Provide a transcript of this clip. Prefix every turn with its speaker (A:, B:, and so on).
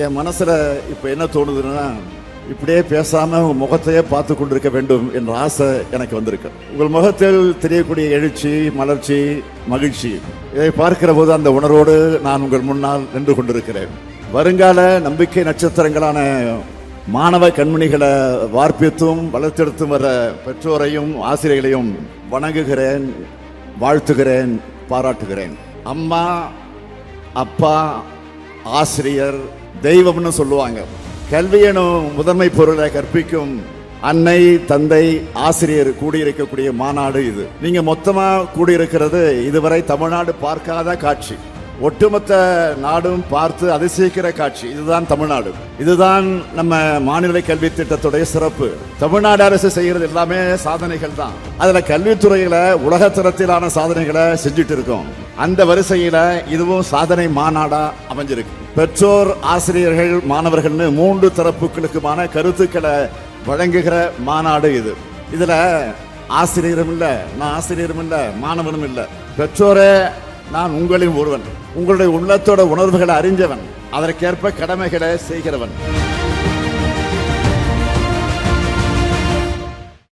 A: என் மனசுல இப்ப என்ன தோணுதுன்னா, இப்படியே பேசாம உங்க முகத்தையே பார்த்து கொண்டிருக்க வேண்டும் என்ற ஆசை எனக்கு வந்திருக்கு. உங்கள் முகத்தில் தெரியக்கூடிய எழுச்சி, மலர்ச்சி, மகிழ்ச்சி, இதை பார்க்கிற போது அந்த உணர்வோடு நான் உங்கள் முன்னால் நின்று கொண்டிருக்கிறேன். வருங்கால நம்பிக்கை நட்சத்திரங்களான மாணவ கண்மணிகளை வார்ப்பித்தும் வளர்த்தெடுத்தும் வர பெற்றோரையும் ஆசிரியர்களையும் வணங்குகிறேன், வாழ்த்துகிறேன், பாராட்டுகிறேன். அம்மா, அப்பா, ஆசிரியர், தெய்வம்னு சொல்லுவாங்க. கல்வி எனும் முதன்மை பொருளை கற்பிக்கும் அன்னை, தந்தை, ஆசிரியர் கூடியிருக்கக்கூடிய மாநாடு இது. நீங்க மொத்தமா கூடியிருக்கிறது இதுவரை தமிழ்நாடு பார்க்காத காட்சி. ஒட்டுமொத்த நாடும் பார்த்து அதிசயிக்கிற காட்சி. இதுதான் தமிழ்நாடு. இதுதான் நம்ம மாநில கல்வி திட்டத்துடைய சிறப்பு. தமிழ்நாடு அரசு செய்யறது எல்லாமே சாதனைகள் தான். அதுல கல்வித்துறையில உலகத்தரத்திலான சாதனைகளை செஞ்சுட்டு இருக்கோம். அந்த வரிசையில இதுவும் சாதனை மாநாடா அமைஞ்சிருக்கு. பெற்றோர், ஆசிரியர்கள், மாணவர்கள்னு 3 தரப்புகளுக்குமான கருத்துக்களை வழங்குகிற மாநாடு இது. இதுல ஆசிரியரும் இல்ல, நான் ஆசிரியரும் இல்ல, மாணவனும் இல்ல. பெற்றோரே நான் உங்களின் ஒருவன். உங்களுடைய உள்ளத்தோட உணர்வுகளை அறிஞ்சவன், அதற்கேற்ப கடமைகளை செய்கிறவன்.